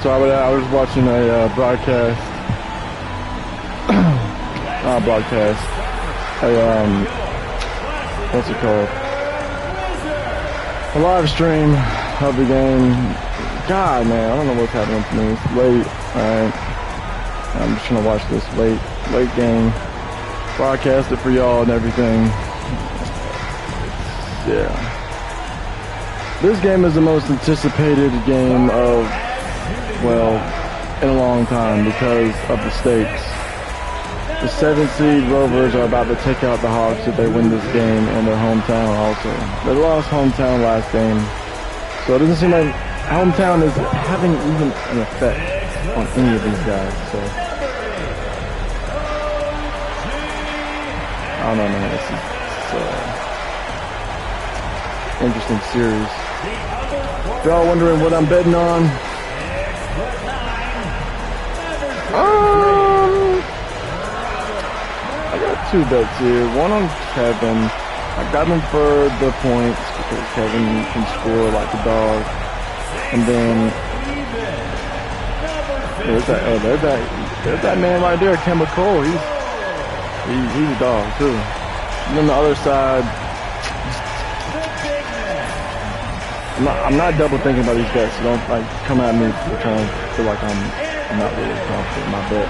So I was watching a broadcast, not a broadcast, what's it called? A live stream of the game. God, man, I don't know what's happening to me. It's late, alright. I'm just trying to watch this late game. Broadcast it for y'all and everything. Yeah. This game is the most anticipated game of, well, in a long time because of the stakes. The 7th seed Rovers are about to take out the Hawks if they win this game in their hometown also. They lost hometown last game. So it doesn't seem like hometown is having even an effect on any of these guys. So I don't know, man. It's interesting series. If y'all wondering what I'm betting on, I got 2 bets here. One on Kevin. I got him for the points because Kevin can score like a dog. And then there's that man right there, Kemba Cole. He's a dog too. And then the other side, I'm not double thinking about these bets. So don't like come at me for trying to feel like I'm not really confident in my bet.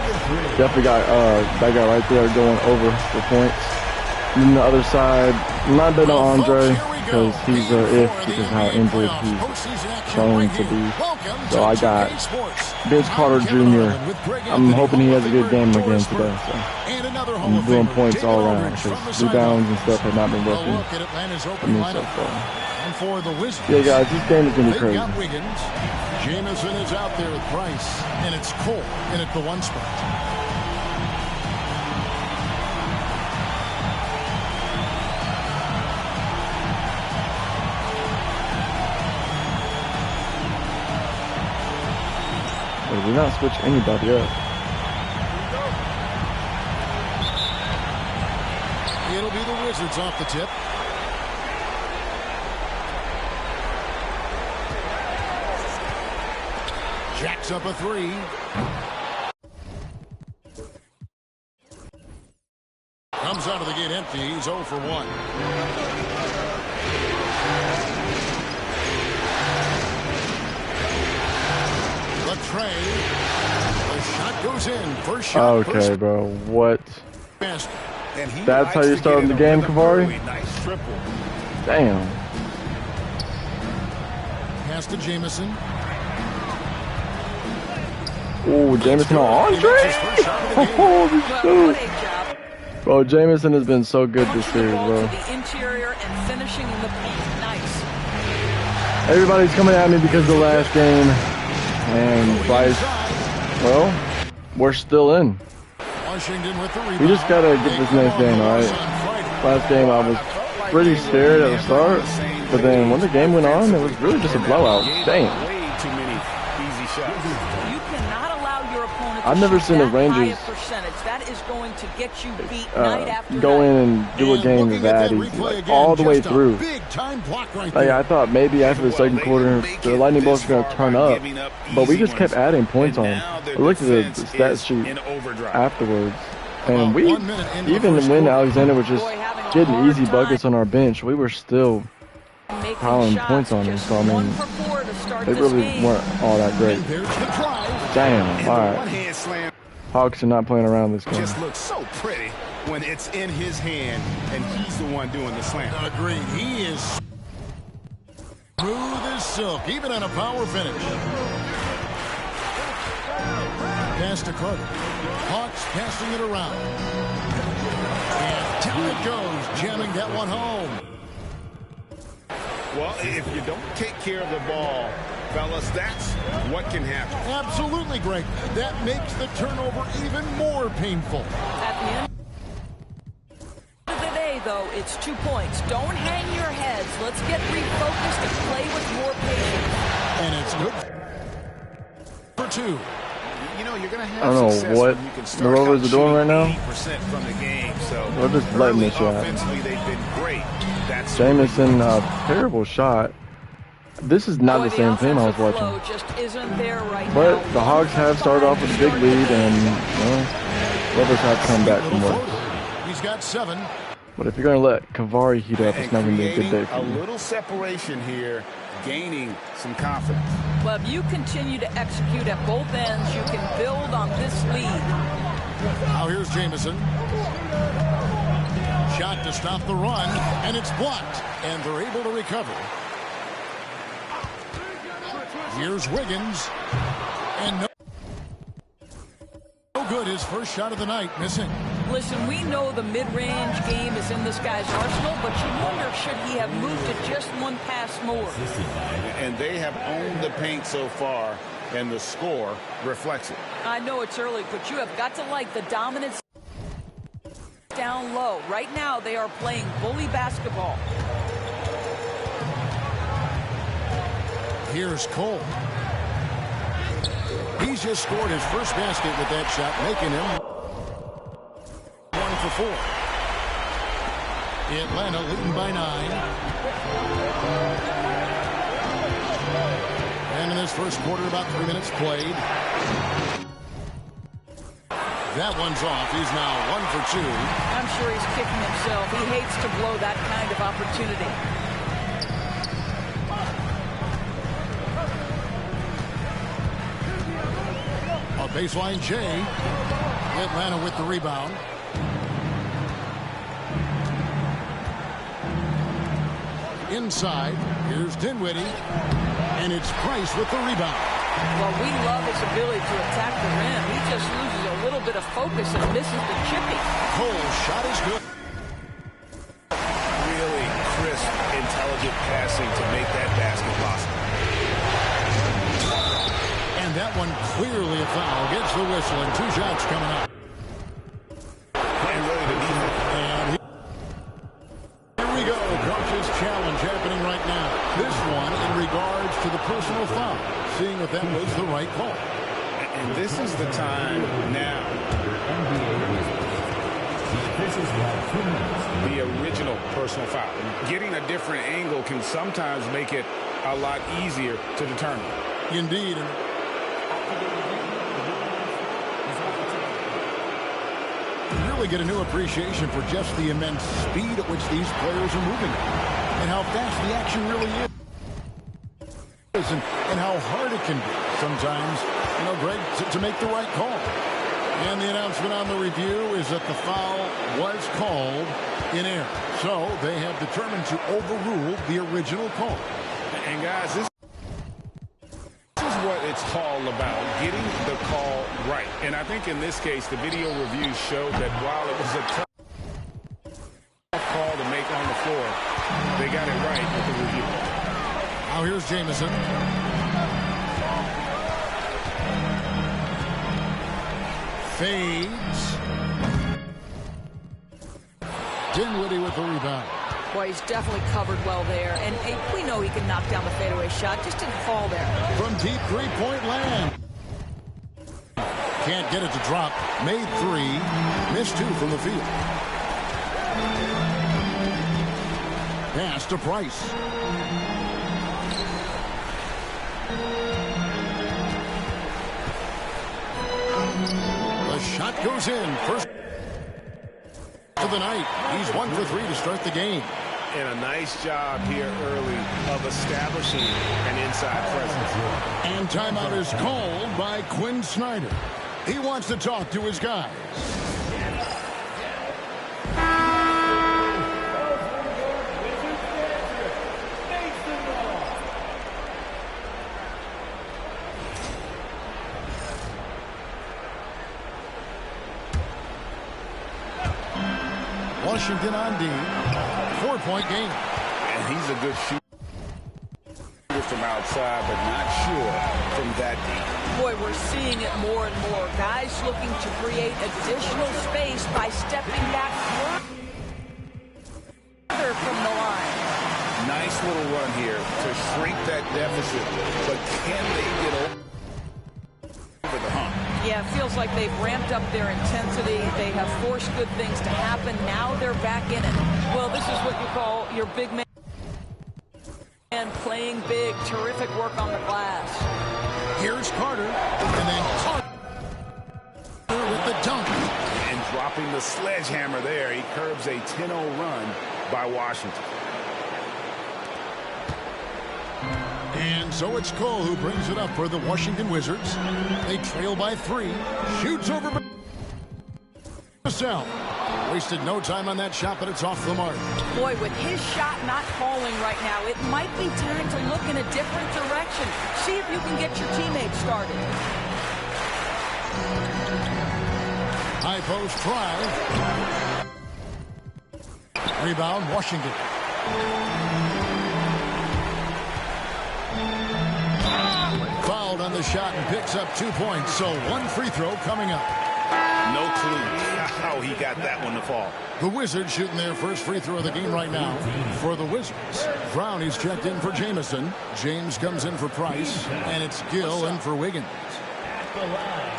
Definitely got that guy right there going over for points. And then the other side, I'm not betting on Andre because he's if because how injured he's shown to be. So I got Vince Carter Jr. I'm hoping he has a good game again today. So I'm doing points all around because rebounds and stuff have not been working for me so far. Yeah, guys, this game is going to be crazy. Jamison is out there with Bryce, and it's Cole in at the 1 spot. But we not switch anybody up. It'll be the Wizards off the tip. Jacks up a 3. Comes out of the gate empty. He's 0 for 1. The tray. The shot goes in. First shot. Okay, bro. What? That's how you're starting the game, Kavari? Damn. Pass to Jamison. Oh, Jamison on Andre? Holy shoot. Bro, Jamison has been so good this series, bro. Everybody's coming at me because of the last game. And Bryce, well, we're still in. We just got to get this next game, alright? Last game I was pretty scared at the start. But then when the game went on, it was really just a blowout. Damn. I've never seen the Rangers go in and do a game that easy, like, all the way through. Like, I thought maybe after the second quarter the Lightning Bolts were going to turn up, but we just kept adding points on them. I looked at the stat sheet afterwards, and we, even when Alexander was just getting easy buckets on our bench, we were still piling points on him. So I mean, they really weren't all that great. Damn, alright. Hawks are not playing around this game. Just looks so pretty. when it's in his hand and he's the one doing the slam. Agreed. He is smooth as silk, even on a power finish. Pass to Carter. Hawks passing it around. And down it goes, jamming that one home. Well, if you don't take care of the ball, fellas, that's what can happen. Absolutely, Greg. That makes the turnover even more painful. At the end of the day, though, it's 2 points. Don't hang your heads. Let's get refocused and play with more patience. And it's good for 2. You know, you're going to have I don't know what the Rovers are doing right now. From the game, so They're just letting this shot. Offensively, they've been great. That's Jamison, terrible shot. This is not the same team I was watching. Just isn't there right But now. the Hogs have started off with a big lead, and Rovers have come back from worse. He's got 7. But if you're going to let Kavari heat up, it's not going to be a good day for a you. little separation here, gaining some confidence. Well, if you continue to execute at both ends, you can build on this lead. Now here's Jamison. Shot to stop the run, and it's blocked, and they're able to recover. Here's Wiggins, and no good. His first shot of the night, missing. Listen, we know the mid-range game is in this guy's arsenal, but you wonder, should he have moved to just one pass more? And they have owned the paint so far, and the score reflects it. I know it's early, but you have got to like the dominance down low. Right now, they are playing bully basketball. Here's Cole. He's just scored his first basket with that shot, making him 1 for 4. Atlanta leading by 9. And in this first quarter, about 3 minutes played. That one's off. He's now 1 for 2. I'm sure he's kicking himself. He hates to blow that kind of opportunity. A baseline Jay. Atlanta with the rebound. Inside, here's Dinwiddie, and it's Bryce with the rebound. Well, we love his ability to attack the rim. He just loses a little bit of focus and misses the chipping. Cole's shot is good. Really crisp, intelligent passing to make that basket possible. And that one clearly a foul. Gets the whistle, and 2 shots coming up. And really the defense. And here we go. Coach's challenge happening right now. This one in regards to the personal foul. Seeing if that was the right call. And this is the time now. The original personal foul. Getting a different angle can sometimes make it a lot easier to determine. Indeed. You really get a new appreciation for just the immense speed at which these players are moving and how fast the action really is. And how hard it can be sometimes, Greg, to make the right call. And the announcement on the review is that the foul was called in error. So they have determined to overrule the original call. And guys, this is what it's all about, getting the call right. And I think in this case, the video review showed that while it was a tough call to make on the floor, they got it right with the review. Now here's Jamison. Fades. Dinwiddie with the rebound. Boy, he's definitely covered well there. And we know he can knock down the fadeaway shot. Just didn't fall there. From deep three-point land. Can't get it to drop. Made 3. Missed 2 from the field. Pass to Bryce. The shot goes in. First of the night. He's 1 for 3 to start the game. And a nice job here early of establishing an inside presence. And timeout is called by Quinn Snyder. He wants to talk to his guys. Washington on D. 4-point game. And he's a good shooter from outside, but not sure from that deep. Boy, we're seeing it more and more. Guys looking to create additional space by stepping back further from the line. Nice little run here to shrink that deficit, but can they get over the hump? Yeah, it feels like they've ramped up their intensity. They have forced good things to happen. Now they're back in it. Well, this is what you call your big man playing big. Terrific work on the glass. Here's Carter, and then Carter with the dunk. And dropping the sledgehammer there, he curbs a 10-0 run by Washington. And so it's Cole who brings it up for the Washington Wizards. They trail by 3. Shoots over Vassell. Wasted no time on that shot, but it's off the mark. Boy, with his shot not falling right now, it might be time to look in a different direction. See if you can get your teammates started. High post try. Rebound, Washington. Fouled on the shot and picks up 2 points. So 1 free throw coming up. No clue how he got that one to fall. The Wizards shooting their first free throw of the game right now for the Wizards. Brownie's checked in for Jamison. James comes in for Bryce. And it's Gill in for Wiggins. At the line,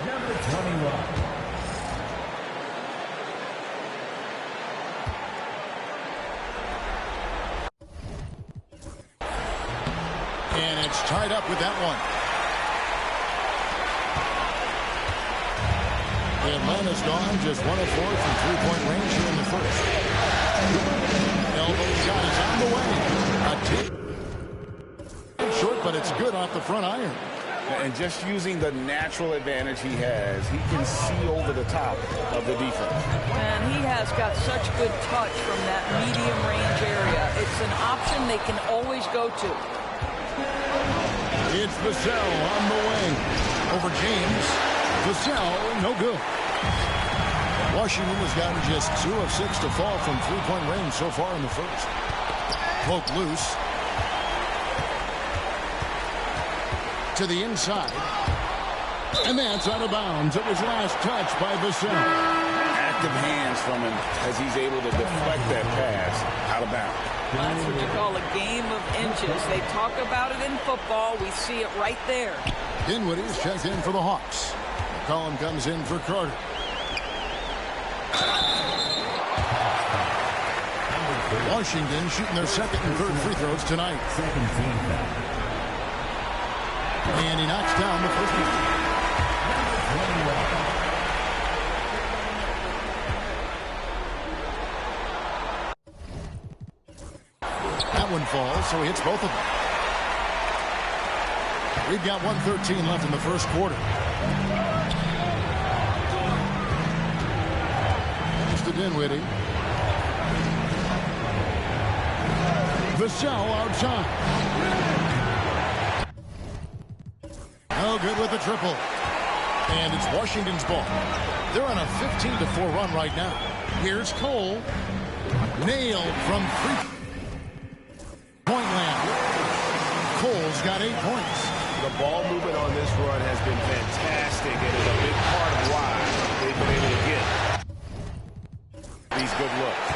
number 21. And it's tied up with that one. Atlanta's gone just 1 of 4 from 3-point range here in the first. Elbow shot is on the way. A tip. Short, but it's good off the front iron. And just using the natural advantage he has, he can see over the top of the defense. And he has got such good touch from that medium range area. It's an option they can always go to. It's Vassell on the way. Over James. Vassell, no good. Washington has gotten just 2 of 6 to fall from 3-point range so far in the first. Poke loose. To the inside. And that's out of bounds. It was last touch by Vassell. Active hands from him as he's able to deflect that pass out of bounds. That's what you call a game of inches. They talk about it in football. We see it right there. Dinwiddie is checked in for the Hawks. McCollum comes in for Carter. Washington shooting their second and third free throws tonight. Second team foul. And he knocks down the first one. That one falls, so he hits both of them. We've got 1:13 left in the first quarter. Thanks to Dinwiddie. Vassell outside. No good with the triple. And it's Washington's ball. They're on a 15-4 run right now. Here's Cole. Nailed from three-point land. Cole's got 8 points. The ball movement on this run has been fantastic and is a big part of why they've been able to get these good looks.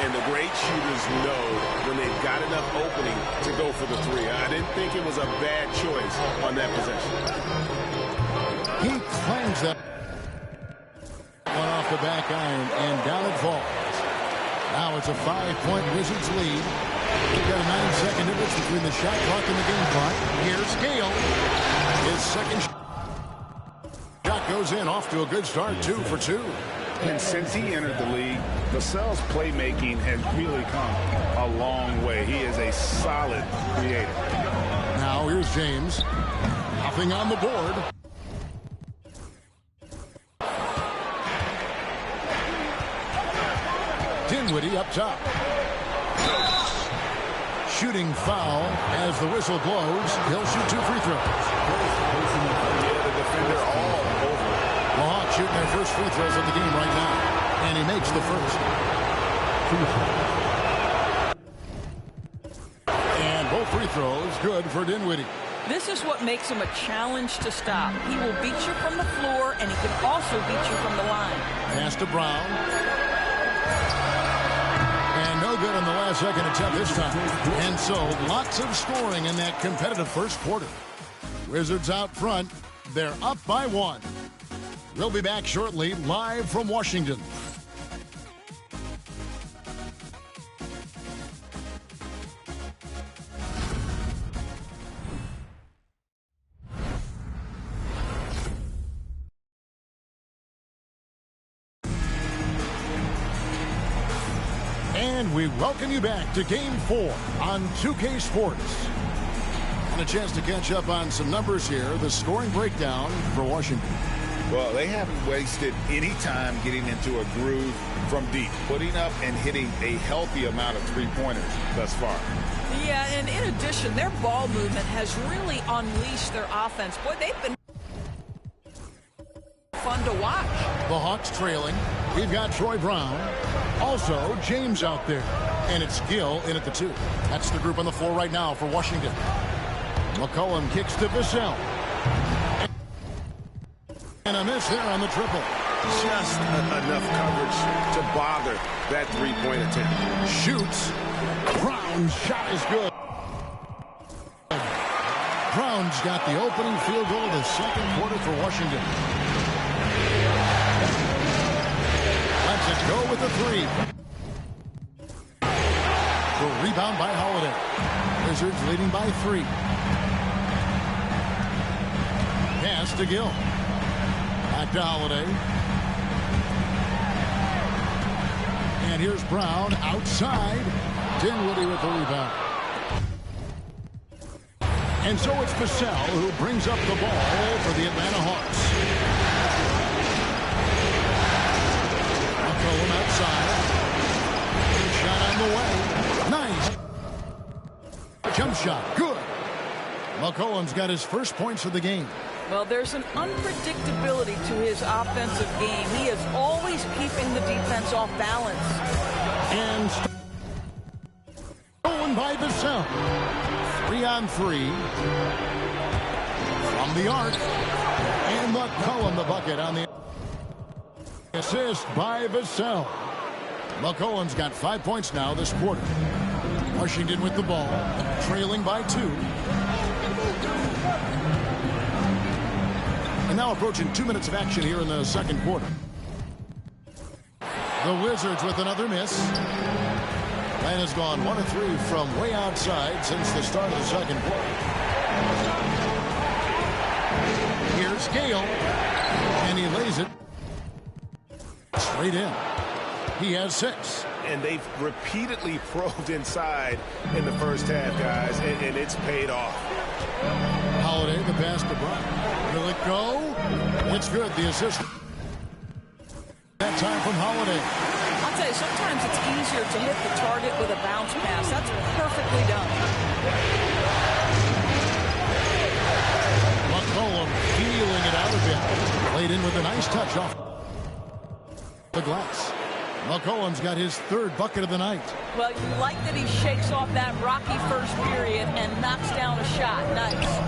And the great shooters know when they've got enough opening to go for the three. I didn't think it was a bad choice on that possession. He claims that one off the back iron, and down it falls. Now it's a 5-point Wizards lead. We've got a 9-second difference between the shot clock and the game clock. Here's Gale. His second shot goes in, off to a good start, 2 for 2. And since he entered the league, Vassell's playmaking has really come a long way. He is a solid creator. Now here's James. Nothing on the board. Dinwiddie up top. Shooting foul as the whistle blows. He'll shoot 2 free throws. Yeah, the defender all over. The Hawks shooting their first free throws of the game right now. And And he makes the first. And both free throws good for Dinwiddie. This is what makes him a challenge to stop. He will beat you from the floor, and he can also beat you from the line. Pass to Brown. And no good on the last second attempt this time. And so lots of scoring in that competitive first quarter. Wizards out front. They're up by 1. We'll be back shortly, live from Washington. And we welcome you back to Game 4 on 2K Sports. And a chance to catch up on some numbers here. The scoring breakdown for Washington. Well, they haven't wasted any time getting into a groove from deep, putting up and hitting a healthy amount of three-pointers thus far. Yeah, and in addition, their ball movement has really unleashed their offense. Boy, they've been fun to watch. The Hawks trailing. We've got Troy Brown. Also, James out there. And it's Gill in at the 2. That's the group on the floor right now for Washington. McCollum kicks to Vassell. And a miss there on the triple. Just enough coverage to bother that three-point attempt. Shoots. Brown's shot is good. Brown's got the opening field goal of the second quarter for Washington. Let's it go with the 3. The rebound by Holiday. Wizards leading by 3. Pass to Gill. Back to Holiday. And here's Brown outside. Dinwiddie with the rebound. And so it's Vassell who brings up the ball for the Atlanta Hawks. McCollum outside. Shot on the way. Nice. Jump shot. Good. McCollum's got his first points of the game. Well, there's an unpredictability to his offensive game. He is always keeping the defense off balance. And stolen by Vassell. 3-on-3. From the arc. And McCollum the bucket on the assist by Vassell. McCollum's got 5 points now this quarter. Washington with the ball. Trailing by 2. And now approaching 2 minutes of action here in the second quarter. The Wizards with another miss. Man has gone 1 of 3 from way outside since the start of the second quarter. Here's Gale. And he lays it straight in. He has 6. And they've repeatedly probed inside in the first half, guys, and it's paid off. Holiday, the pass to Bryce. Will it go? It's good, the assist. That time from Holiday. I'll tell you, sometimes it's easier to hit the target with a bounce pass. That's perfectly done. McCollum feeling it out a bit. Played in with a nice touch off the glass. McCollum's got his 3rd bucket of the night. Well, you like that he shakes off that rocky first period and knocks down a shot. Nice.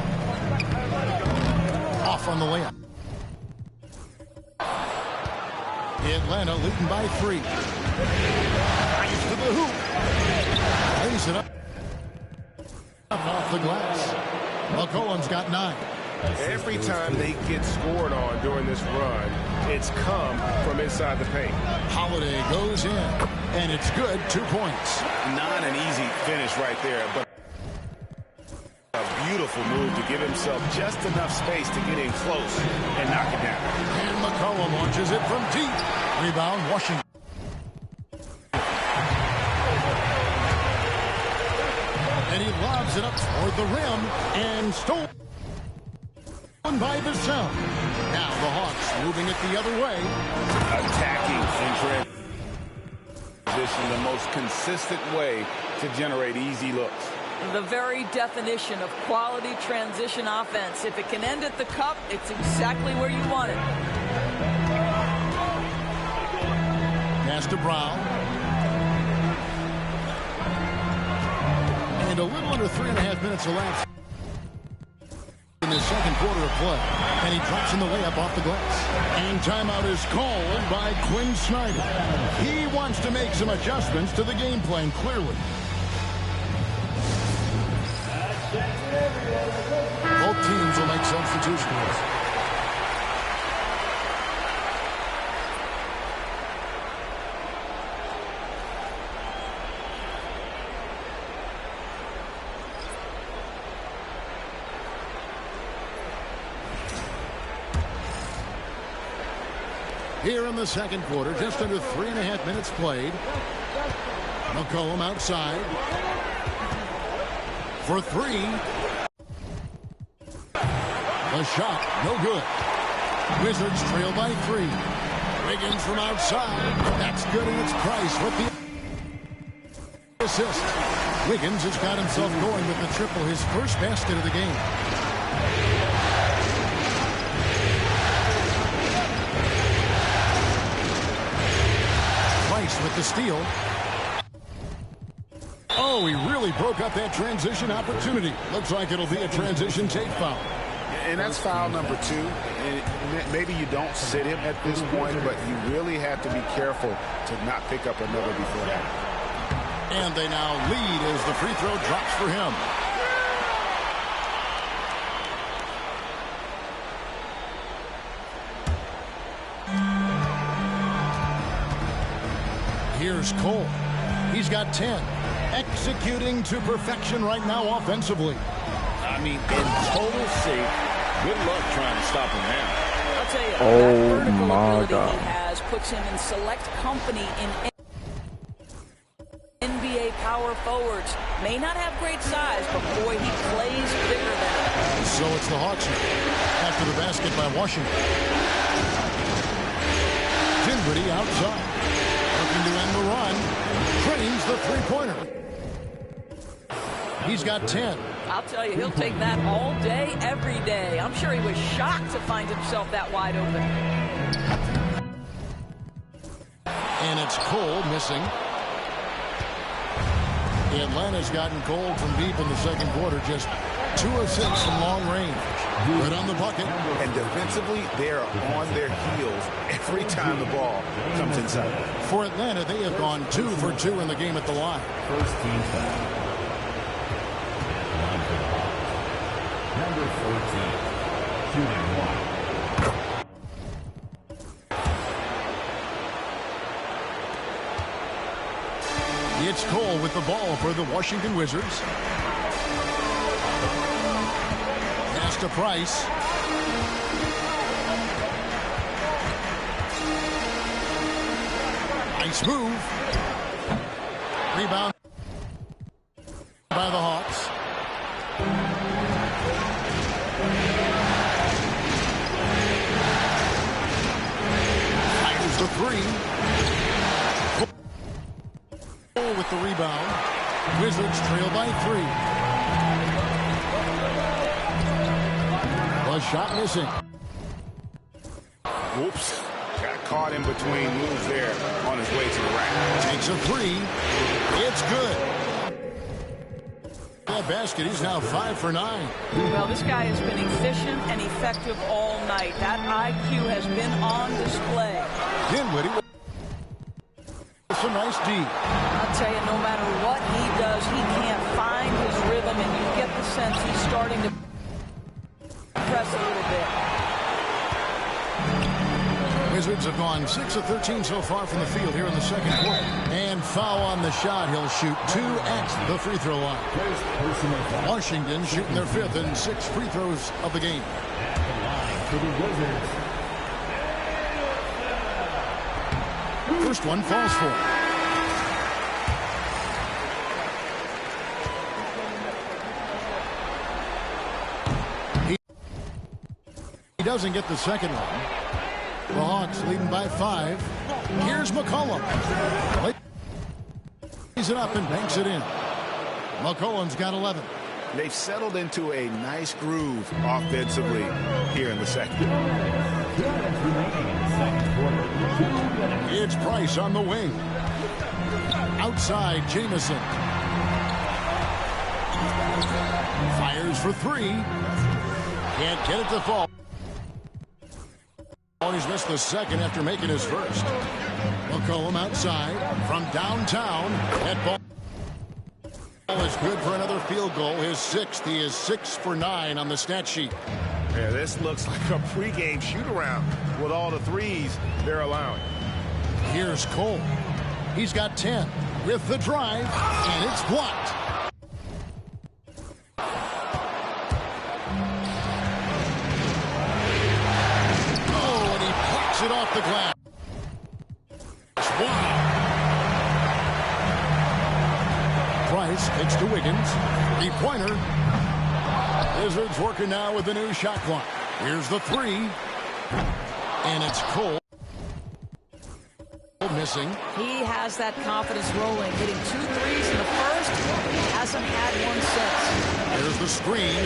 Off on the layup. Atlanta leading by 3. Nice to the hoop. Lays it up off the glass. McCollum's got 9. Every time they get scored on during this run, it's come from inside the paint. Holiday goes in, and it's good. 2 points. Not an easy finish right there, but a beautiful move to give himself just enough space to get in close and knock it down. And McCollum launches it from deep. Rebound, Washington. And he lobs it up toward the rim and stolen by Vassell. Now the Hawks moving it the other way. Attacking in transition, the most consistent way to generate easy looks. The very definition of quality transition offense. If it can end at the cup, it's exactly where you want it. Pass to Brown. And a little under 3.5 minutes elapsed in the second quarter of play. And he drops in the layup off the glass. And timeout is called by Quinn Snyder. He wants to make some adjustments to the game plan, clearly. Both teams will make substitutions. Here in the second quarter, just under 3.5 minutes played. McCollum outside. For three. A shot, no good. Wizards trail by 3. Wiggins from outside. That's good, and it's Bryce with the assist. Wiggins has got himself going with the triple, his first basket of the game. Bryce with the steal. Oh, he really broke up that transition opportunity. Looks like it'll be a transition tape foul. And that's foul number 2. And maybe you don't sit him at this point, but you really have to be careful to not pick up another before that. And they now lead as the free throw drops for him. Here's Cole. He's got 10. Executing to perfection right now offensively. I mean, in total shape. Good luck trying to stop him now. I'll tell you, Oh, that vertical my ability God. he has puts him in select company in NBA power forwards. May not have great size, but boy, he plays bigger than it. So it's the Hawks after the basket by Washington. Dinwiddie outside. Looking to end the run. Trains the three-pointer. He's got 10. I'll tell you, he'll take that all day, every day. I'm sure he was shocked to find himself that wide open. And it's Cole missing. Atlanta's gotten cold from deep in the second quarter. Just 2 of 6 from long range. Right on the bucket. And defensively, they're on their heels every time the ball comes inside. For Atlanta, they have gone 2 for 2 in the game at the line. First team foul. Line for the Hawks. Number 14. Shooting 1. It's Cole with the ball for the Washington Wizards. Pass to Bryce. Nice move. Rebound by the Hawks. Fires the 3. With the rebound. Wizards trail by 3. A shot missing. Whoops. Got caught in between moves there on his way to the rack. Takes a 3. It's good. That basket, he's now 5 for 9. Well, this guy has been efficient and effective all night. That IQ has been on display. Dinwiddie with some nice D. I'll tell you, no matter what he does, he can't find his rhythm, and you get the sense he's starting to press a little bit. Wizards have gone 6 of 13 so far from the field here in the second quarter. And foul on the shot. He'll shoot 2 at the free throw line. Washington shooting their 5th and 6th free throws of the game. At the line for the Wizards. First one falls for him. He doesn't get the second one. The Hawks leading by 5. Here's McCollum. Lays it up and banks it in. McCollum's got 11. They've settled into a nice groove offensively here in the second. 2 minutes remaining in the second quarter. It's Bryce on the wing. Outside, Jamison. Fires for three. Can't get it to fall. Oh, he's missed the second after making his first. McCollum outside from downtown. That ball is good for another field goal. His sixth. He is 6 for 9 on the stat sheet. Yeah, this looks like a pregame shoot-around with all the threes they're allowing. Here's Cole. He's got 10 with the drive, and it's blocked. Oh, and he plucks it off the glass. Wow. Bryce kicks to Wiggins. Three-pointer. Wizards working now with the new shot clock. Here's the three. And it's Cole. Missing. He has that confidence rolling, hitting 2 threes in the first. Hasn't had one since. There's the screen.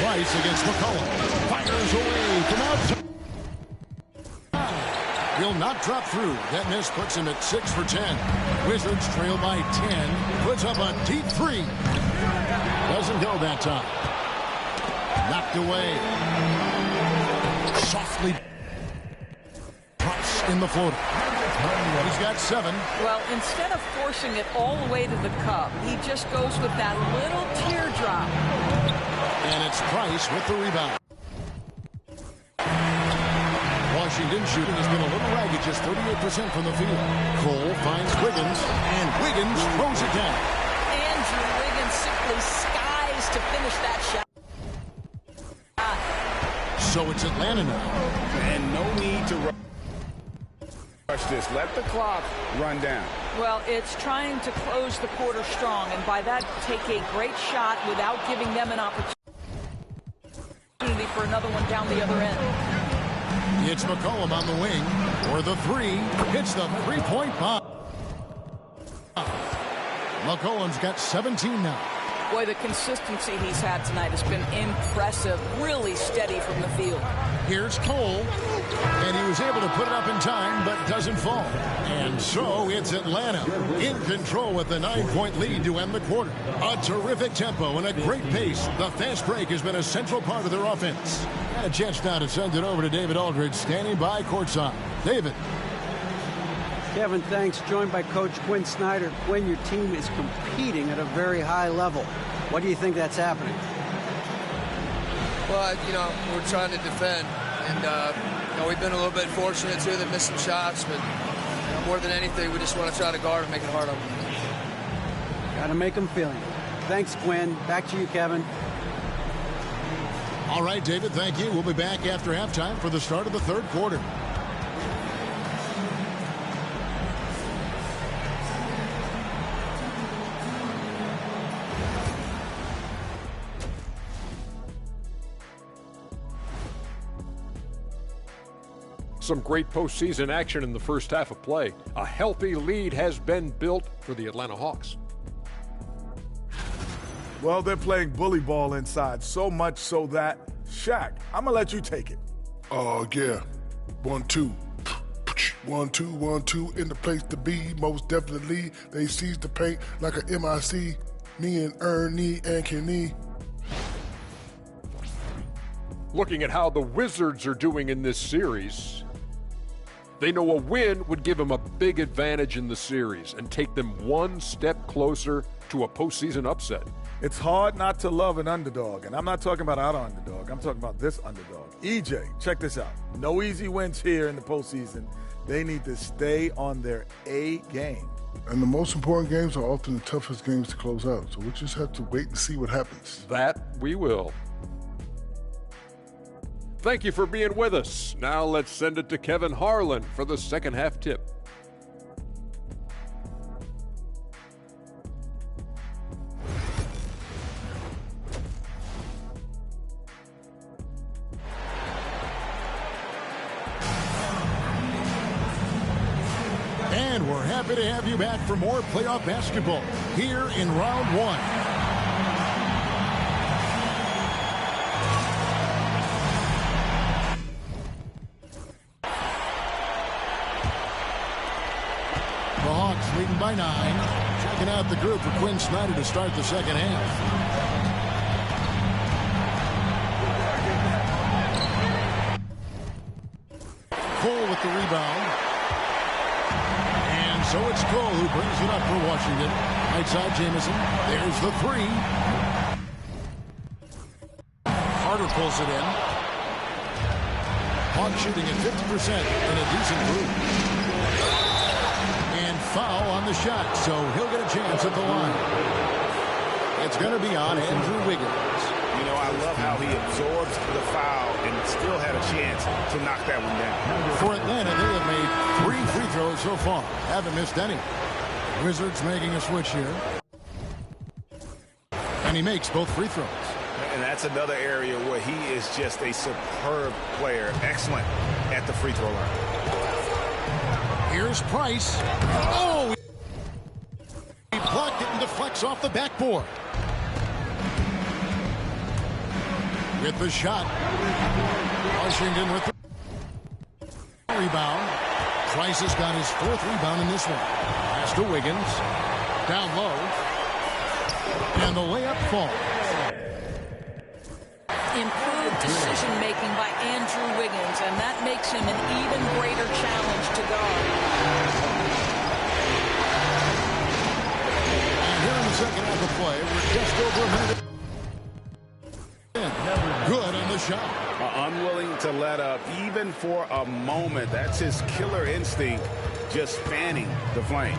Bryce against McCollum. Fires away from outside. Will not drop through. That miss puts him at 6 for 10. Wizards trail by 10. Puts up a deep three. Doesn't go that time. Knocked away. Softly. Drops in the floater. He's got 7. Well, instead of forcing it all the way to the cup, he just goes with that little teardrop. And it's Bryce with the rebound. Washington shooting has been a little ragged, just 38% from the field. Cole finds Wiggins, and Wiggins throws it down. Andrew Wiggins simply skies to finish that shot. So it's Atlanta now. And no need to rush this. Let the clock run down. Well, it's trying to close the quarter strong, and by that, take a great shot without giving them an opportunity for another one down the other end. It's McCollum on the wing for the three. Hits the three-point bomb. McCollum's got 17 now. Boy, the consistency he's had tonight has been impressive. Really steady from the field. Here's Cole. And he was able to put it up in time, but doesn't fall. And so it's Atlanta in control with the 9-point lead to end the quarter. A terrific tempo and a great pace. The fast break has been a central part of their offense. And a chance now to send it over to David Aldridge, standing by courtside. David. Kevin, thanks. Joined by Coach Quinn Snyder. Quinn, your team is competing at a very high level. What do you think that's happening? Well, we're trying to defend. And, we've been a little bit fortunate, too. They missed some shots. But more than anything, we just want to try to guard and make it hard on them. Got to make them feel it. Thanks, Quinn. Back to you, Kevin. All right, David, thank you. We'll be back after halftime for the start of the third quarter. Some great postseason action in the first half of play. A healthy lead has been built for the Atlanta Hawks. Well, they're playing bully ball inside, so much so that, Shaq, I'm going to let you take it. Oh, yeah. 1-2. 1-2, 1-2, in the place to be, most definitely. They seize the paint like a MIC. Me and Ernie and Kenny. Looking at how the Wizards are doing in this series, they know a win would give them a big advantage in the series and take them one step closer to a postseason upset. It's hard not to love an underdog, and I'm not talking about our underdog. I'm talking about this underdog. EJ, check this out. No easy wins here in the postseason. They need to stay on their A game. And the most important games are often the toughest games to close out, so we just have to wait and see what happens. That we will. Thank you for being with us. Now let's send it to Kevin Harlan for the second half tip. And we're happy to have you back for more playoff basketball here in round one. The Hawks leading by 9. Checking out the group for Quinn Snyder to start the second half. Cole with the rebound. And so it's Cole who brings it up for Washington. Right side Jamison. There's the 3. Carter pulls it in. Hawks shooting at 50% in a decent group. And foul on the shot, so he'll get a chance at the line. It's going to be on Andrew Wiggins. You know, I love how he absorbs the foul and still had a chance to knock that one down. For Atlanta, they have made 3 free throws so far. Haven't missed any. Wizards making a switch here. And he makes both free throws. And that's another area where he is just a superb player. Excellent at the free throw line. Here's Bryce. Oh! He blocked it and deflects off the backboard. With the shot. Washington with the rebound. Bryce has got his 4th rebound in this one. Pass to Wiggins. Down low. And the layup falls. Improved decision-making by Andrew Wiggins, and that makes him an even greater challenge to guard. And here in the second half of play, we're just over a minute. Good on the shot. Unwilling to let up even for a moment. That's his killer instinct, just fanning the flame.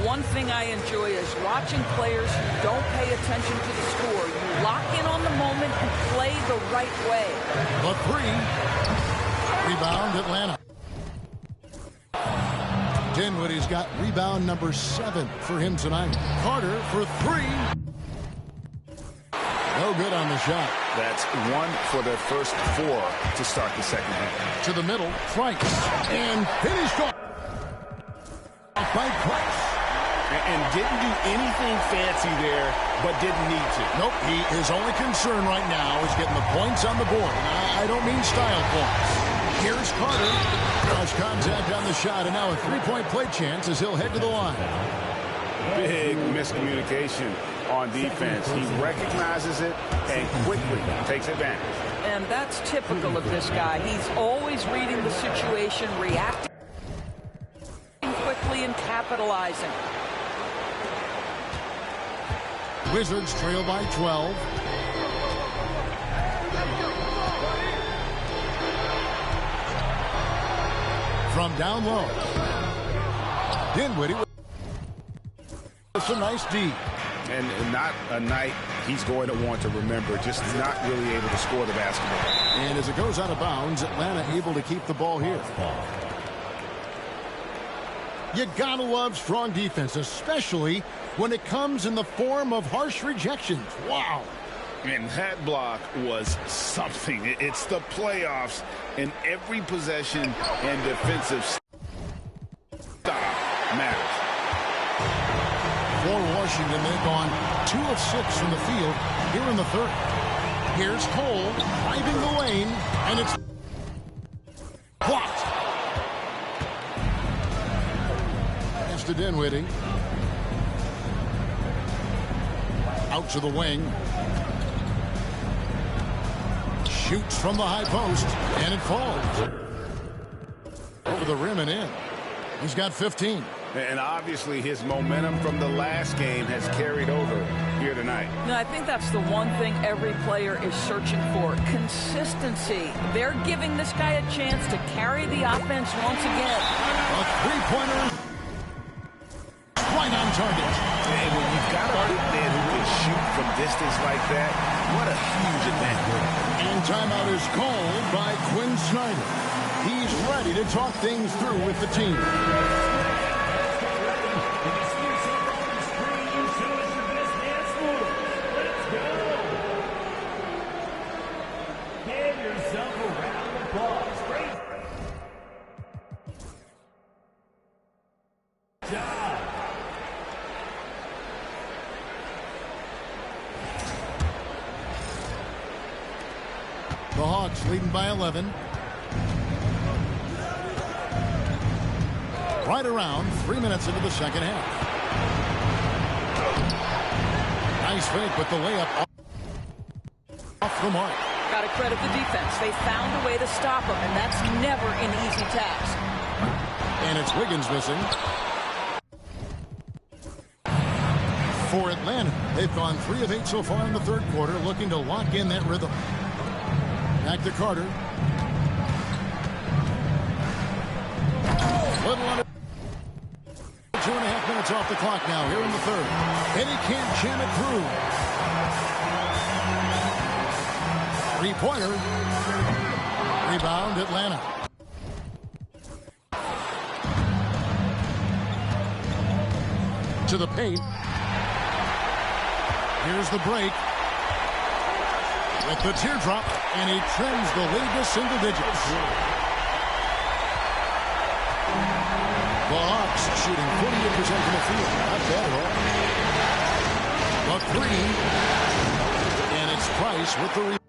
One thing I enjoy is watching players who don't pay attention to the score. You lock in on the moment and play the right way. The 3. Rebound Atlanta. Dinwiddie's got rebound number 7 for him tonight. Carter for 3. No good on the shot. That's 1 for their first 4 to start the second half. To the middle, Bryce. And finished off by Bryce. And didn't do anything fancy there, but didn't need to. Nope, his only concern right now is getting the points on the board. And I don't mean style points. Here's Carter. Cross contact on the shot, and now a 3-point play chance as he'll head to the line. Big miscommunication on defense. He recognizes it and quickly takes advantage. And that's typical of this guy. He's always reading the situation, reacting quickly and capitalizing. Wizards trail by 12. From down low. Dinwiddie with a nice D. And not a night he's going to want to remember, just not really able to score the basketball. And as it goes out of bounds, Atlanta able to keep the ball here. You gotta love strong defense, especially when it comes in the form of harsh rejections. Wow. And that block was something. It's the playoffs, and every possession and defensive stop matters. For Washington, they've gone 2 of 6 from the field here in the 3rd. Here's Cole driving the lane, and it's blocked. Pass to Dinwiddie. Out to the wing. Shoots from the high post, and it falls. Over the rim and in. He's got 15. And obviously his momentum from the last game has carried over here tonight. No, I think that's the one thing every player is searching for. Consistency. They're giving this guy a chance to carry the offense once again. A 3-pointer right on target. And when you've got a big man who can shoot from distance like that, what a huge advantage. And timeout is called by Quinn Snyder. He's ready to talk things through with the team. The Hawks leading by 11. Right around 3 minutes into the second half. Nice fake with the layup off the mark. Got to credit the defense. They found a way to stop him, and that's never an easy task. And it's Wiggins missing. For Atlanta, they've gone 3 of 8 so far in the third quarter, looking to lock in that rhythm. Back to Carter. Little under 2.5 minutes off the clock now here in the third. And he can't jam it through. Three-pointer. Rebound, Atlanta. To the paint. Here's the break. With the teardrop, and he trims the lead to single digits. The Hawks shooting 48% from the field. Not bad at all. A three. And it's Bryce with the rebound.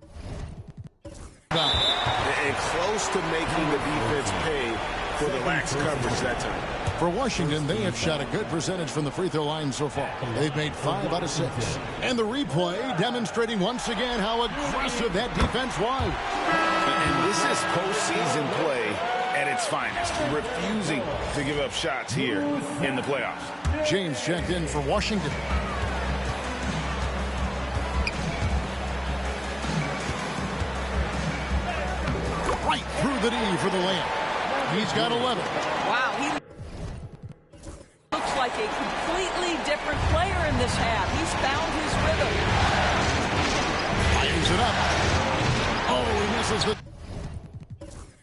And close to making the defense pay for the lax coverage that time. For Washington, they have shot a good percentage from the free throw line so far. They've made 5 out of 6. And the replay demonstrating once again how aggressive that defense was. And this is postseason play at its finest, refusing to give up shots here in the playoffs. James checked in for Washington. Right through the D for the layup. He's got 11. Wow, he looks like a completely different player in this half. He's found his rhythm. Fires it up. Oh, he misses the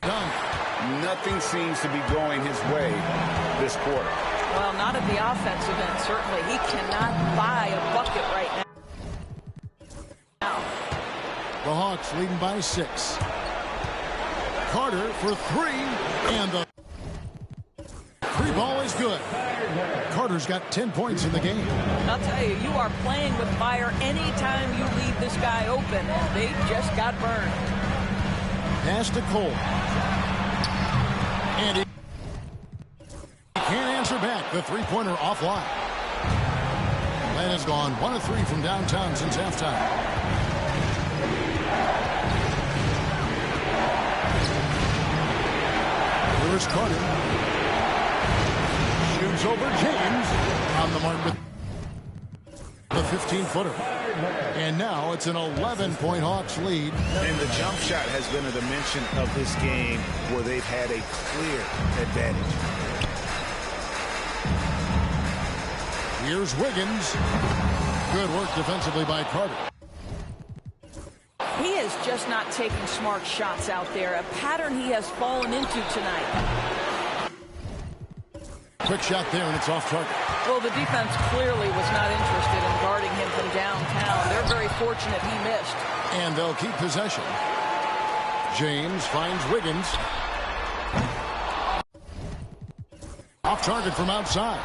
dunk. Nothing seems to be going his way this quarter. Well, not at the offensive end, certainly. He cannot buy a bucket right now. The Hawks leading by 6. Carter for 3, and the free ball is good. Carter's got 10 points in the game. I'll tell you, you are playing with fire anytime you leave this guy open. They just got burned. Pass to Cole. And he can't answer back. The three-pointer offline. Atlanta's gone 1 of 3 from downtown since halftime. Here's Carter. Shoots over James. On the mark with the 15-footer. And now it's an 11-point Hawks lead. And the jump shot has been a dimension of this game where they've had a clear advantage. Here's Wiggins. Good work defensively by Carter. He is just not taking smart shots out there, a pattern he has fallen into tonight. Quick shot there, and it's off target. Well, the defense clearly was not interested in guarding him from downtown. They're very fortunate he missed. And they'll keep possession. James finds Wiggins. Off target from outside.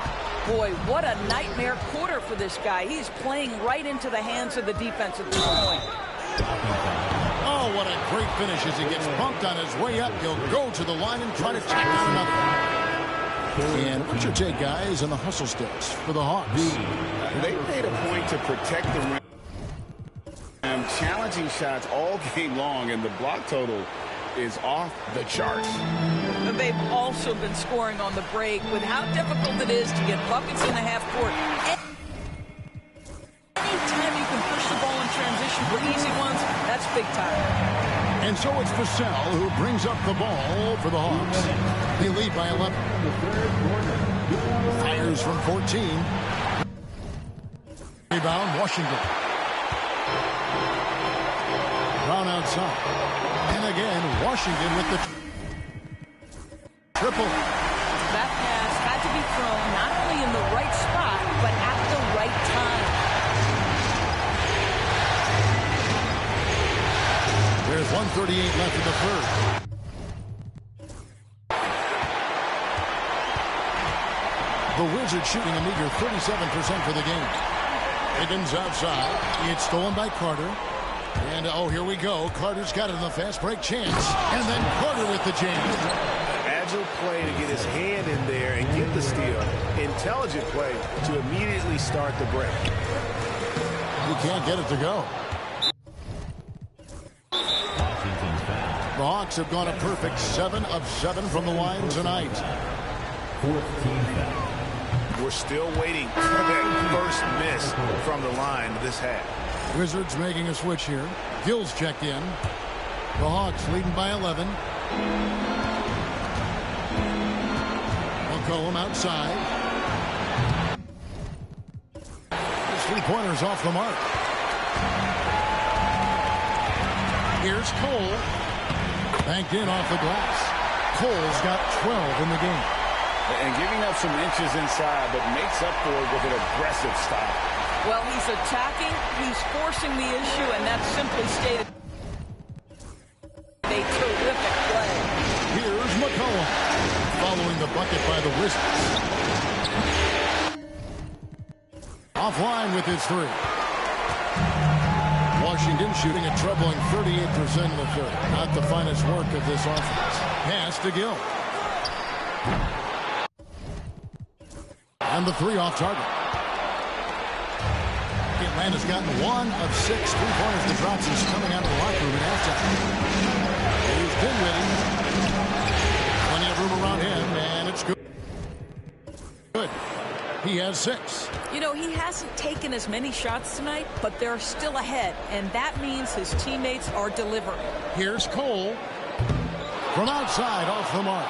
Boy, what a nightmare quarter for this guy. He's playing right into the hands of the defense at this point. Oh, what a great finish as he gets bumped on his way up. He'll go to the line and try to tack down another. And what's your take, guys, on the hustle sticks for the Hawks? They made a point to protect the rim. Challenging shots all game long, and the block total is off the charts. They've also been scoring on the break with how difficult it is to get buckets in the half court. Anytime you can push the ball in transition for easy ones, that's big time. And so it's Vassell who brings up the ball for the Hawks. They lead by 11. Fires from 14. Rebound, Washington. Brown outside. And again, Washington with the triple. That pass had to be thrown not only in the right spot, but at the right time. There's 1:38 left in the third. The Wizards shooting a meager 37% for the game. Wiggins outside. It's stolen by Carter. And, oh, here we go. Carter's got it in the fast break chance. And then Carter with the jam. Agile play to get his hand in there and get the steal. Intelligent play to immediately start the break. You can't get it to go. The Hawks have gone a perfect 7 of 7 from the line tonight. We're still waiting for that first miss from the line this half. Wizards making a switch here. Gill's checked in. The Hawks leading by 11. McCollum outside. His three-pointers off the mark. Here's Cole. Banked in off the glass. Cole's got 12 in the game. And giving up some inches inside, but makes up for it with an aggressive style. Well, he's attacking, he's forcing the issue, and that's simply stated a terrific play. Here's McCollum, following the bucket by the Wizards. Offline with his three. Washington shooting a troubling 38% in the third. Not the finest work of this offense. Pass to Gill. And the three off target. Atlanta's gotten 1 of 6 3-pointers to drop since coming out of the locker room at halftime. Here's Dinwiddie. Plenty of room around him, and it's good. Good. He has 6. You know, he hasn't taken as many shots tonight, but they're still ahead, and that means his teammates are delivering. Here's Cole. From outside, off the mark.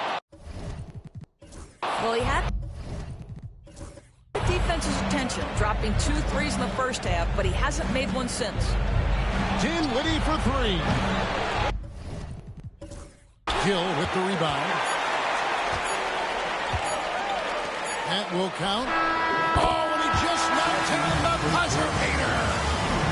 Well, he had defense's attention, dropping 2 threes in the first half, but he hasn't made one since. Dinwiddie for 3. Gill with the rebound. That will count. Oh, and he just knocked in the buzzer beater.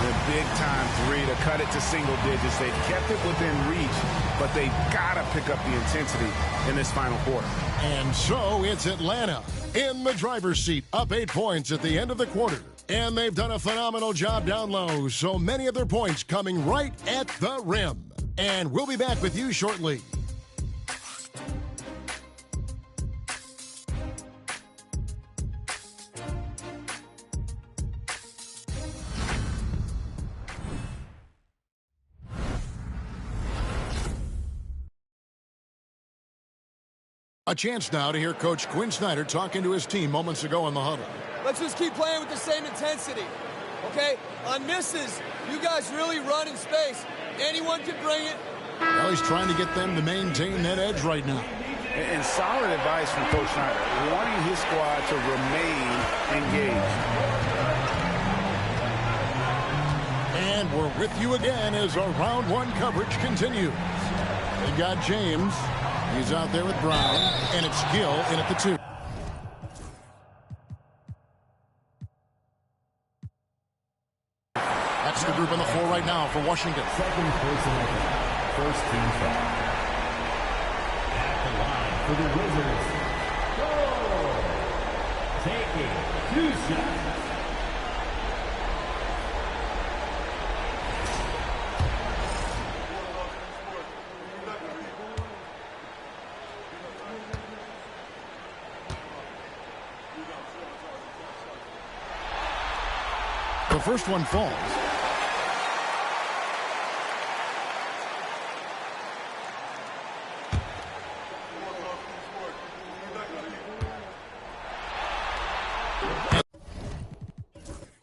The big-time three to cut it to single digits. They've kept it within reach, but they've got to pick up the intensity in this final quarter. And so it's Atlanta in the driver's seat, up 8 points at the end of the quarter. And they've done a phenomenal job down low, so many of their points coming right at the rim. And we'll be back with you shortly. A chance now to hear Coach Quinn Snyder talking to his team moments ago in the huddle. Let's just keep playing with the same intensity, okay? On misses, you guys really run in space. Anyone can bring it. Well, he's trying to get them to maintain that edge right now. And solid advice from Coach Snyder, wanting his squad to remain engaged. And we're with you again as our round 1 coverage continues. They got James. He's out there with Brown, and it's Gill in at the 2. That's the group on the floor right now for Washington. Second personal foul. First team foul. At the line for the Wizards. Taking 2 shots. The first one falls.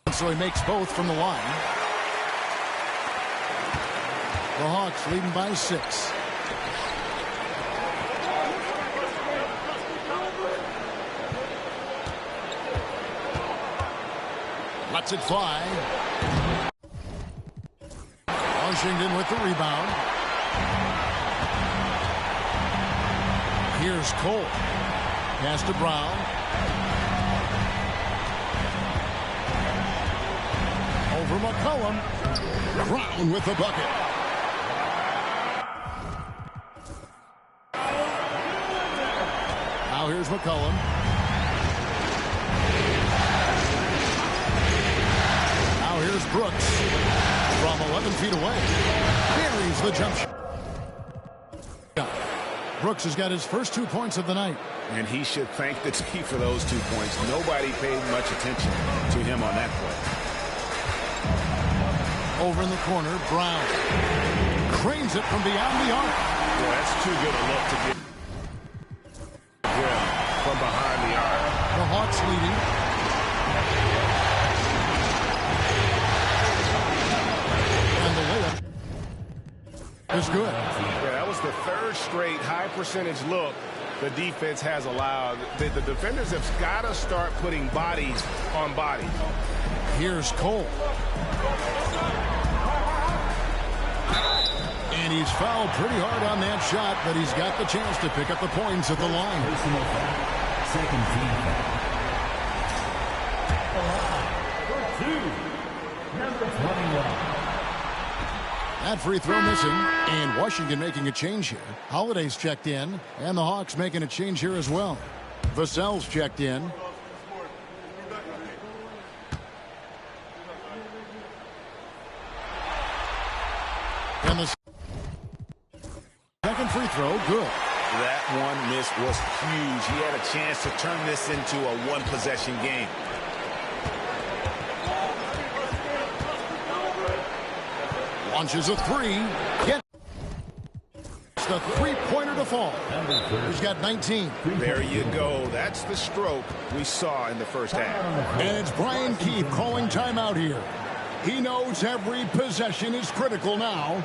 And so he makes both from the line. The Hawks leading by 6. Lets it fly. Washington with the rebound. Here's Cole. Pass to Brown. Over McCollum. Brown with the bucket. Now here's McCollum. Here's Brooks from 11 feet away. Buries the jump shot. Brooks has got his first 2 points of the night. And he should thank the team for those 2 points. Nobody paid much attention to him on that play. Over in the corner, Brown cranes it from beyond the arc. Well, that's too good a look to get from behind the arc. The Hawks leading. And the layup is good. Yeah, that was the third straight high percentage look the defense has allowed. The defenders have got to start putting bodies on bodies. Here's Cole. And he's fouled pretty hard on that shot, but he's got the chance to pick up the points at the line. Second team foul. Number 21. That free throw missing, and Washington making a change here. Holiday's checked in, and the Hawks making a change here as well. Vassell's checked in. And the second free throw, good. That one miss was huge. He had a chance to turn this into a one-possession game. Launches a three. Gets the three-pointer to fall. He's got 19. There you go. That's the stroke we saw in the first half. And it's Brian Keefe calling timeout here. He knows every possession is critical now.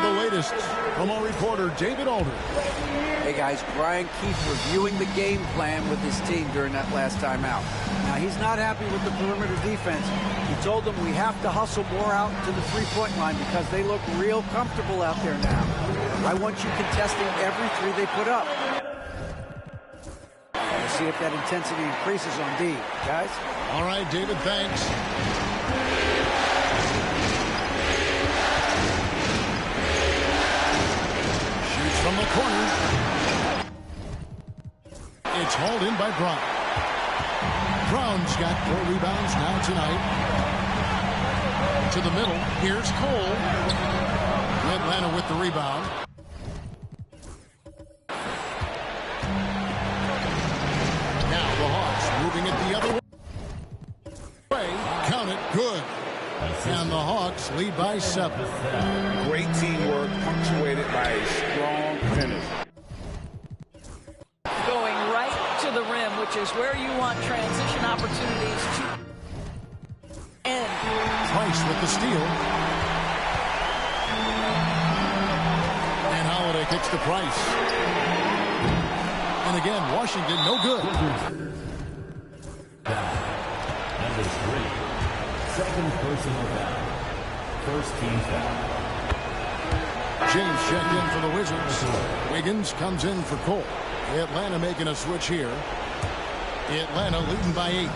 The latest from our reporter, David Alder. Hey guys, Brian Keefe reviewing the game plan with his team during that last time out. Now, he's not happy with the perimeter defense. He told them we have to hustle more out to the three-point line because they look real comfortable out there now. I want you contesting every three they put up. Let's see if that intensity increases on D, guys. All right, David, thanks. From the corner. It's hauled in by Brown. Brown's got 4 rebounds now tonight. To the middle. Here's Cole. Atlanta with the rebound. Now the Hawks moving it the other way. Count it. Good. And the Hawks lead by 7. Great teamwork punctuated by a strong finish. Going right to the rim, which is where you want transition opportunities to end. Bryce with the steal. And Holiday kicks to Bryce. And again, Washington, no good. Number 3. Second personal foul. First team foul. James checked in for the Wizards. Wiggins comes in for Cole. Atlanta making a switch here. Atlanta leading by 8.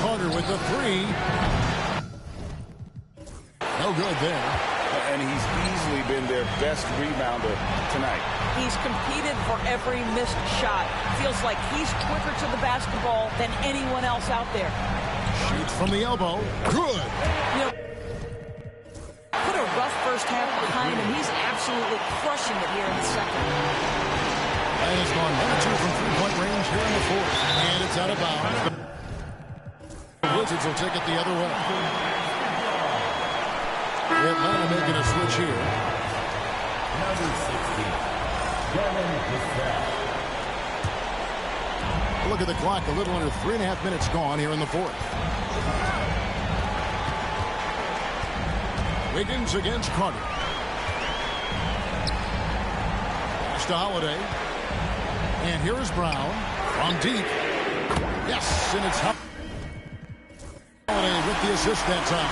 Carter with the 3. No good there. And he's easily been their best rebounder tonight. He's competed for every missed shot. Feels like he's quicker to the basketball than anyone else out there. Shoots from the elbow. Good. You know, put a rough first half behind him. He's absolutely crushing it here in the second. And has gone 1-2 from three-point range here in the fourth. And it's out of bounds. The Wizards will take it the other way. Atlanta making a switch here. Number 16. Kevin Vassell. Look at the clock, a little under 3.5 minutes gone here in the fourth. Wiggins against Carter. Pass to Holiday. And here is Brown from deep. Yes, and it's Holiday with the assist that time.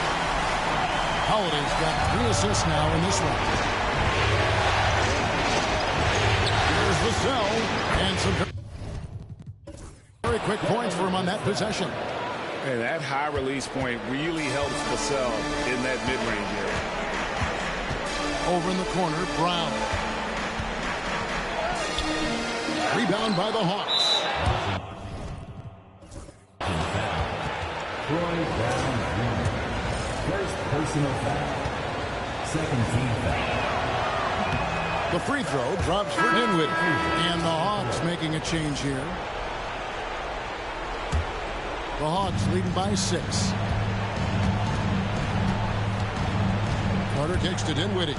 Holiday's got 3 assists now in this one. Here's the cell, and some very quick points for him on that possession. And that high release point really helps Vassell in that mid-range area. Over in the corner, Brown. Rebound by the Hawks. Troy Brown Jr. First personal foul. Second team foul. The free throw drops for Dinwiddie. And the Hawks making a change here. The Hawks leading by 6. Carter kicks to Dinwiddie.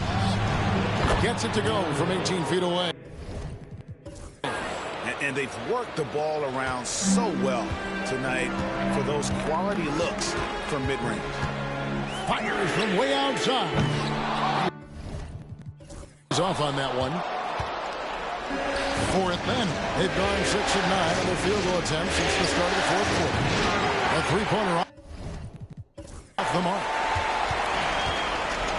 Gets it to go from 18 feet away. And they've worked the ball around so well tonight for those quality looks from mid-range. Fires from way outside. He's off on that one. For it then. They've gone 6 of 9 on their field goal attempts since the start of the fourth quarter. A three-pointer off the mark.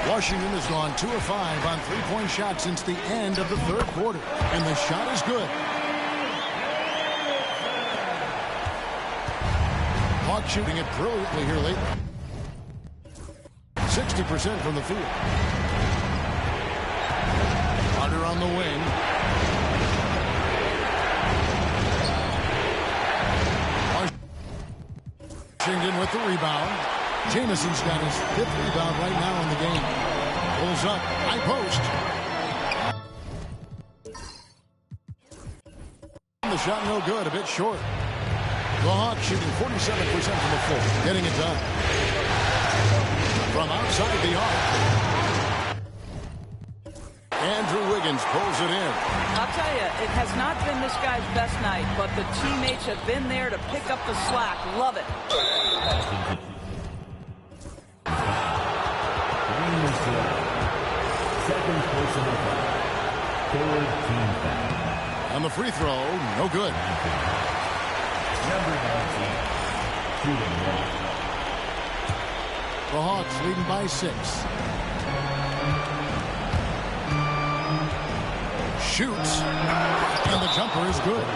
Washington has gone 2 of 5 on three-point shots since the end of the third quarter. And the shot is good. Hawks shooting it brilliantly here lately. 60% from the field. Carter on the wing. Washington with the rebound. Jameson's got his 5th rebound right now in the game. Pulls up. High post. The shot no good. A bit short. The Hawks shooting 47% from the floor. Getting it done. From outside the arc. Andrew Wiggins pulls it in. I'll tell you, it has not been this guy's best night, but the teammates have been there to pick up the slack. Love it. Second personal foul. Third team foul. On the free throw, no good. Number 19, shooting 1. The Hawks leading by 6. Shoots. And the jumper is good.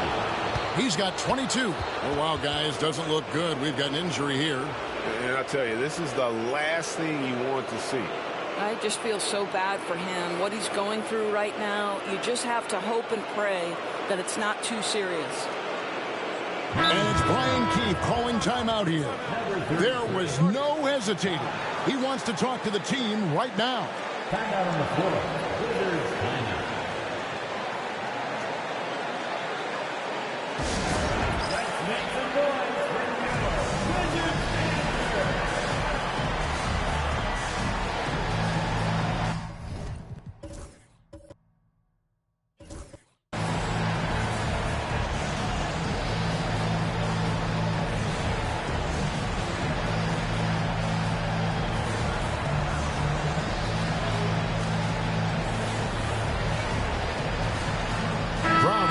He's got 22. Oh, wow, guys, doesn't look good. We've got an injury here. And I tell you, this is the last thing you want to see. I just feel so bad for him. What he's going through right now, you just have to hope and pray that it's not too serious. And it's Brian Keefe calling timeout here. There was no hesitating. He wants to talk to the team right now. Timeout on the floor. Wizards timeout. Let's make some noise for your Wizards.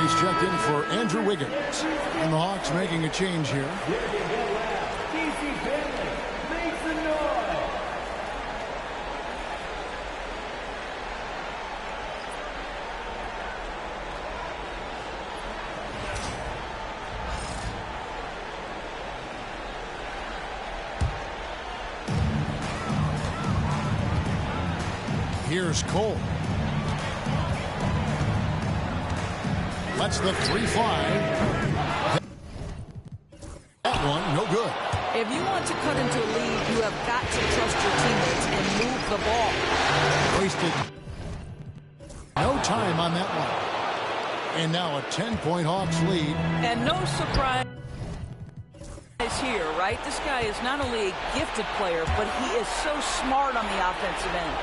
He's checked in for Andrew Wiggins. And the Hawks making a change here. Here's Cole. Lets the 3 fly. That one, no good. If you want to cut into a lead, you have got to trust your teammates and move the ball. Wasted no time on that one. And now a 10-point Hawks lead. And no surprise here, right? This guy is not only a gifted player, but he is so smart on the offensive end.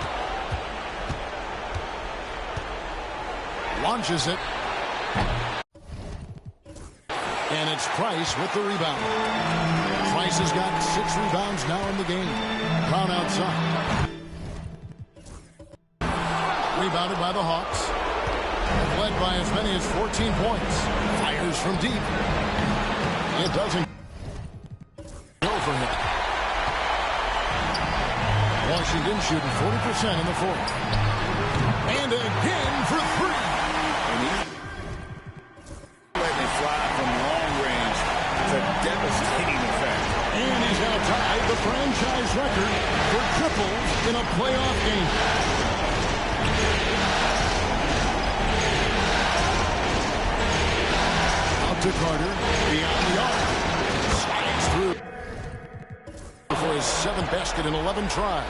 Launches it. And it's Bryce with the rebound. Bryce has got 6 rebounds now in the game. Brown outside. Rebounded by the Hawks. Led by as many as 14 points. Fires from deep. It doesn't go for him. Washington shooting 40% in the fourth. And again for three. And he's letting it fly from long range. It's a devastating effect. And he's now tied the franchise record for triples in a playoff game. Out to Carter, beyond the arc. Slides through for his 7th basket in 11 tries.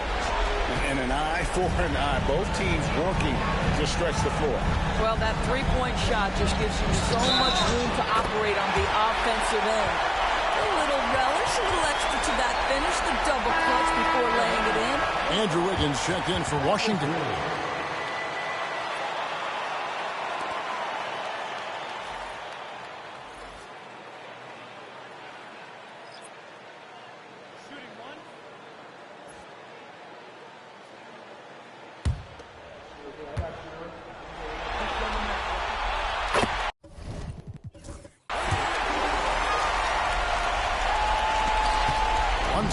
And an eye for an eye. Both teams working to stretch the floor. Well, that three-point shot just gives you so much room to operate on the offensive end. A little relish, a little extra to that finish, the double clutch before laying it in. Andrew Wiggins checked in for Washington.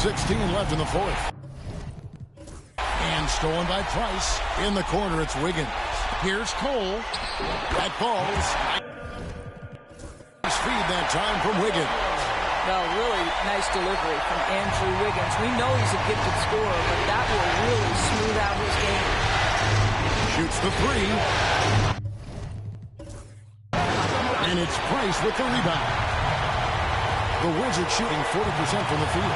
.16 left in the fourth. And stolen by Bryce. In the corner, it's Wiggins. Here's Cole. That falls. Speed that time from Wiggins. Well, really nice delivery from Andrew Wiggins. We know he's a gifted scorer, but that will really smooth out his game. Shoots the three. And it's Bryce with the rebound. The Wizards shooting 40% from the field.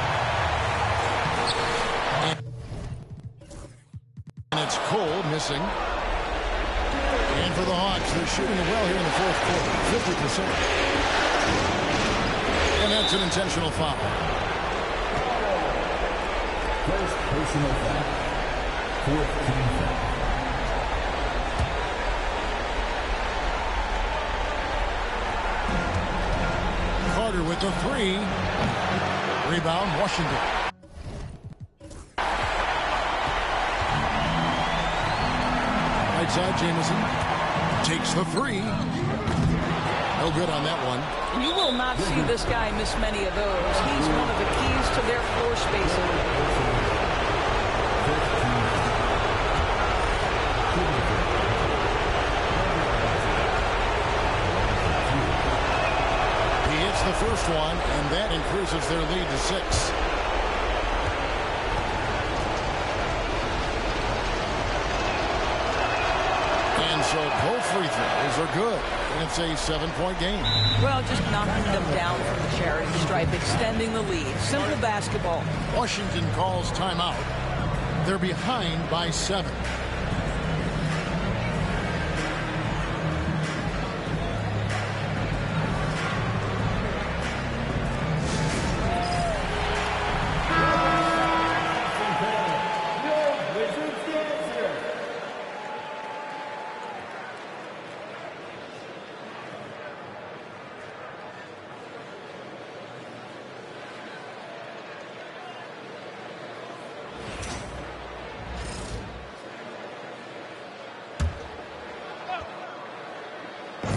And it's Cole missing. And for the Hawks, they're shooting it well here in the fourth quarter, 50%. And that's an intentional foul. First personal foul. Fourth team foul. Carter with the three. Rebound, Washington. Right side, Jamison takes the three. No good on that one. You will not see this guy miss many of those. He's one of the keys to their floor spacing. He hits the first one, and that increases their lead to 6. And so both free throws are good. And it's a 7-point game. Well, just knocking them down from the charity stripe, extending the lead. Simple basketball. Washington calls timeout. They're behind by 7.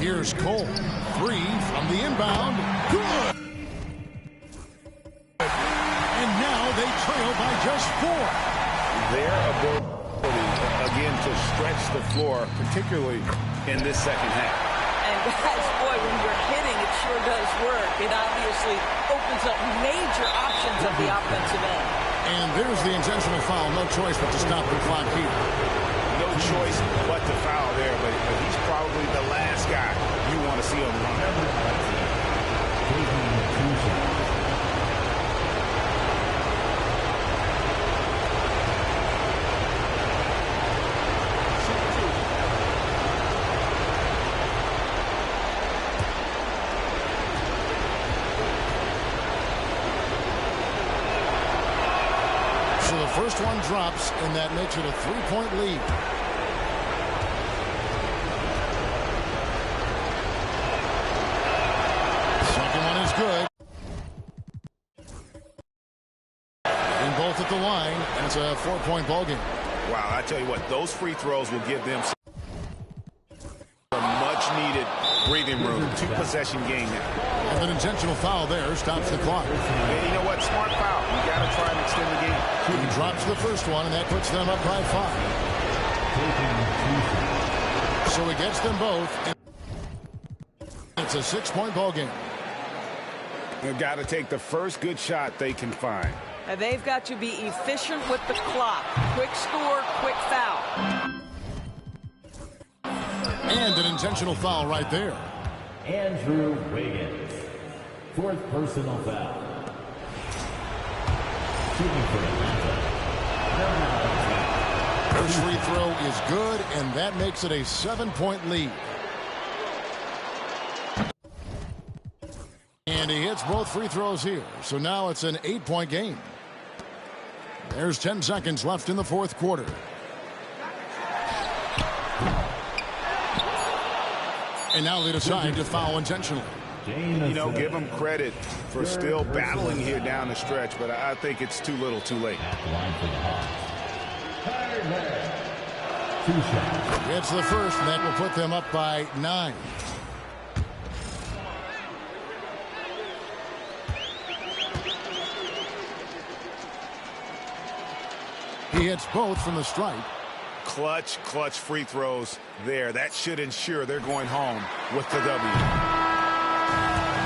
Here's Cole. 3 from the inbound. Good. And now they trail by just 4. Their ability, again, to stretch the floor, particularly in this second half. And guys, boy, when you're hitting, it sure does work. It obviously opens up major options at the offensive end. And there's the intentional foul. No choice but to stop the clock here. No choice but to foul there, but he's probably the last guy you want to see on the run. So the first one drops, and that makes it a 3-point lead. Second one is good. And both at the line, and it's a 4-point ball game. Wow, I tell you what, those free throws will give them breathing room. 2-possession game now. And an intentional foul there stops the clock. And you know what? Smart foul. You got to try and extend the game. He drops the first one, and that puts them up by 5. So he gets them both. It's a 6-point ball game. They've got to take the first good shot they can find. And they've got to be efficient with the clock. Quick score, quick foul. And an intentional foul right there. Andrew Wiggins, 4th personal foul. Shooting for Atlanta. First free throw is good, and that makes it a 7-point lead. And he hits both free throws here. So now it's an 8-point game. There's 10 seconds left in the 4th quarter. And now they decide to foul intentionally. You know, give them credit for still battling here down the stretch, but I think it's too little too late. It's the first, and that will put them up by 9. He hits both from the stripe. Clutch free throws there. That should ensure they're going home with the W.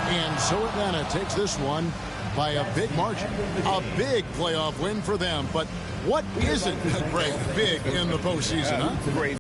And so Atlanta takes this one by a big margin. A big playoff win for them. But what isn't, Greg, big in the postseason, huh? Great.